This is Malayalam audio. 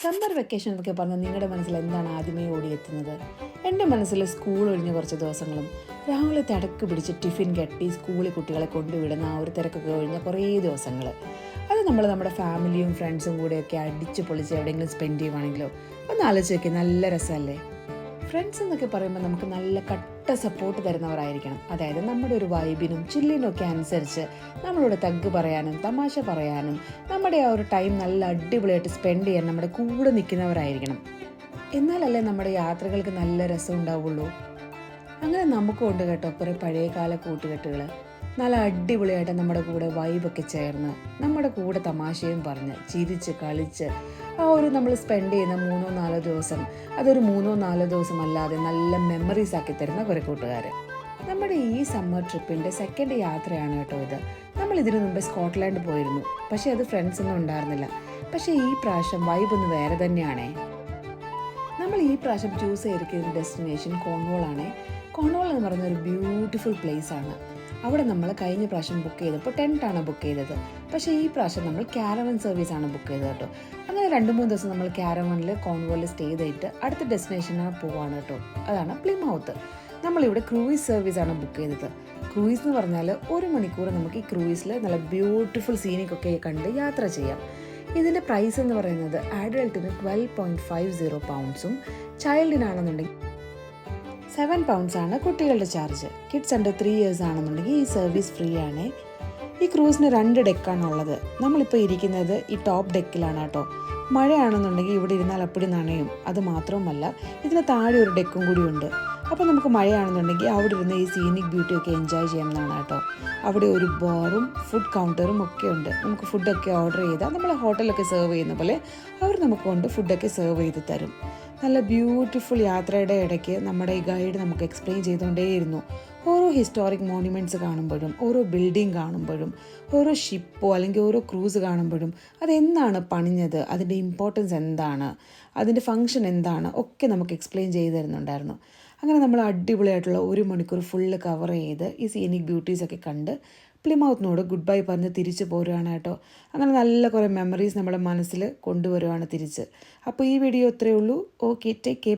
സമ്മർ വെക്കേഷൻ എന്നൊക്കെ പറഞ്ഞാൽ നിങ്ങളുടെ മനസ്സിൽ എന്താണ് ആദ്യമേ ഓടിയെത്തുന്നത്? എൻ്റെ മനസ്സിൽ സ്കൂൾ ഒഴിഞ്ഞ കുറച്ച് ദിവസങ്ങളും രാവിലെ തിരക്ക് പിടിച്ച് ടിഫിൻ കെട്ടി സ്കൂളിൽ കുട്ടികളെ കൊണ്ടുവിടുന്ന ആ ഒരു തിരക്കൊക്കെ ഒഴിഞ്ഞ കുറേ ദിവസങ്ങൾ. അത് നമ്മൾ നമ്മുടെ ഫാമിലിയും ഫ്രണ്ട്സും കൂടെയൊക്കെ അടിച്ച് പൊളിച്ച് എവിടെയെങ്കിലും സ്പെൻഡ് ചെയ്യുവാണെങ്കിലോ ഒന്ന് ആലോചിച്ച് നോക്കി, നല്ല രസമല്ലേ? ഫ്രണ്ട്സ് എന്നൊക്കെ പറയുമ്പോൾ നമുക്ക് നല്ല കട്ട സപ്പോർട്ട് തരുന്നവരായിരിക്കണം. അതായത് നമ്മുടെ ഒരു വൈബിനും ചില്ലിനും ഒക്കെ അനുസരിച്ച് നമ്മളോട് തഗ് പറയാനും തമാശ പറയാനും നമ്മുടെ ആ ഒരു ടൈം നല്ല അടിപൊളിയായിട്ട് സ്പെൻഡ് ചെയ്യാൻ നമ്മുടെ കൂടെ നിൽക്കുന്നവരായിരിക്കണം. എന്നാലല്ലേ നമ്മുടെ യാത്രകൾക്ക് നല്ല രസം ഉണ്ടാവുള്ളൂ. അങ്ങനെ നമുക്കും ഉണ്ട് കേട്ടോ കുറേ പഴയകാല കൂട്ടുകെട്ടുകൾ. നല്ല അടിപൊളിയായിട്ട് നമ്മുടെ കൂടെ വൈബൊക്കെ ചേർന്ന് നമ്മുടെ കൂടെ തമാശയും പറഞ്ഞ് ചിരിച്ച് കളിച്ച് ആ ഒരു നമ്മൾ സ്പെൻഡ് ചെയ്യുന്ന 3-4 ദിവസം, അതൊരു 3-4 ദിവസം അല്ലാതെ നല്ല മെമ്മറീസ് ആക്കി തരുന്ന കുറേ കൂട്ടുകാർ. നമ്മുടെ ഈ സമ്മർ ട്രിപ്പിൻ്റെ സെക്കൻഡ് യാത്രയാണ് കേട്ടോ ഇത്. നമ്മൾ ഇതിനു മുമ്പ് സ്കോട്ട്ലാൻഡ് പോയിരുന്നു, പക്ഷേ അത് ഫ്രണ്ട്സൊന്നും ഉണ്ടായിരുന്നില്ല. പക്ഷേ ഈ പ്രാവശ്യം വൈബ് ഒന്ന് വേറെ തന്നെയാണേ. നമ്മൾ ഈ പ്രാവശ്യം ചൂസ് ചെയ്തിരിക്കുന്ന ഡെസ്റ്റിനേഷൻ കോൺവോൾ ആണേ. കോൺവോൾ എന്ന് പറയുന്ന ഒരു ബ്യൂട്ടിഫുൾ പ്ലേസ് ആണ്. അവിടെ നമ്മൾ കഴിഞ്ഞ പ്രാവശ്യം ബുക്ക് ചെയ്തപ്പോൾ ടെൻറ്റാണ് ബുക്ക് ചെയ്തത്. പക്ഷേ ഈ പ്രാവശ്യം നമ്മൾ കാരവൻ സർവീസ് ആണ് ബുക്ക് ചെയ്തത് കേട്ടോ. അങ്ങനെ 2-3 ദിവസം നമ്മൾ കാരവനിൽ കോൺവോളിൽ സ്റ്റേ ചെയ്തിട്ട് അടുത്ത ഡെസ്റ്റിനേഷനാണ് പോവാണ് കേട്ടോ. അതാണ് പ്ലിമൗത്ത്. നമ്മളിവിടെ ക്രൂയിസ് സർവീസ് ആണ് ബുക്ക് ചെയ്തത്. ക്രൂയിസ് എന്ന് പറഞ്ഞാൽ 1 മണിക്കൂർ നമുക്ക് ഈ ക്രൂയിസിൽ നല്ല ബ്യൂട്ടിഫുൾ സീനിക്കൊക്കെ കണ്ട് യാത്ര ചെയ്യാം. ഇതിൻ്റെ പ്രൈസ് എന്ന് പറയുന്നത് അഡൾട്ടിന് 12.50 പൗണ്ട്സും ചൈൽഡിനാണെന്നുണ്ടെങ്കിൽ 7 പൗണ്ട്സ് ആണ് കുട്ടികളുടെ ചാർജ്. കിഡ്സ് അണ്ടർ 3 ഇയേഴ്സ് ആണെന്നുണ്ടെങ്കിൽ ഈ സർവീസ് ഫ്രീ ആണ്. ഈ ക്രൂസിന് 2 ഡെക്കാണുള്ളത്. നമ്മളിപ്പോൾ ഇരിക്കുന്നത് ഈ ടോപ്പ് ഡെക്കിലാണ് കേട്ടോ. മഴയാണെന്നുണ്ടെങ്കിൽ ഇവിടെ ഇരുന്നാൽ അപ്പടി നനയും. അത് മാത്രവുമല്ല, ഇതിന് താഴെ ഒരു ഡെക്കും കൂടി ഉണ്ട്. അപ്പോൾ നമുക്ക് മഴയാണെന്നുണ്ടെങ്കിൽ അവിടെ ഇരുന്ന് ഈ സീനിക് ബ്യൂട്ടിയൊക്കെ എൻജോയ് ചെയ്യാവുന്നതാണ് കേട്ടോ. അവിടെ ഒരു ബാറും ഫുഡ് കൗണ്ടറും ഒക്കെ ഉണ്ട്. നമുക്ക് ഫുഡൊക്കെ ഓർഡർ ചെയ്താൽ നമ്മളെ ഹോട്ടലൊക്കെ സെർവ് ചെയ്യുന്ന പോലെ അവർ നമുക്ക് കൊണ്ട് ഫുഡൊക്കെ സെർവ് ചെയ്ത് തരും. നല്ല ബ്യൂട്ടിഫുൾ യാത്രയുടെ ഇടയ്ക്ക് നമ്മുടെ ഈ ഗൈഡ് നമുക്ക് എക്സ്പ്ലെയിൻ ചെയ്തുകൊണ്ടേയിരുന്നു. ഓരോ ഹിസ്റ്റോറിക് മോണ്യുമെൻറ്റ്സ് കാണുമ്പോഴും ഓരോ ബിൽഡിംഗ് കാണുമ്പോഴും ഓരോ ഷിപ്പോ അല്ലെങ്കിൽ ഓരോ ക്രൂസ് കാണുമ്പോഴും അതെന്താണ് പണിഞ്ഞത്, അതിൻ്റെ ഇമ്പോർട്ടൻസ് എന്താണ്, അതിൻ്റെ ഫങ്ഷൻ എന്താണ് ഒക്കെ നമുക്ക് എക്സ്പ്ലെയിൻ ചെയ്ത് തരുന്നുണ്ടായിരുന്നു. അങ്ങനെ നമ്മൾ അടിപൊളിയായിട്ടുള്ള 1 മണിക്കൂർ ഫുള്ള് കവർ ചെയ്ത് ഈ സീനിക് ബ്യൂട്ടീസൊക്കെ കണ്ട് പ്ലിമൗത്തിനോട് ഗുഡ് ബൈ പറഞ്ഞ് തിരിച്ച് പോരുകയാണ് കേട്ടോ. അങ്ങനെ നല്ല കുറേ മെമ്മറീസ് നമ്മുടെ മനസ്സിൽ കൊണ്ടുവരുവാണ് തിരിച്ച്. അപ്പോൾ ഈ വീഡിയോ ഇത്രയേ ഉള്ളൂ. Okay, take care.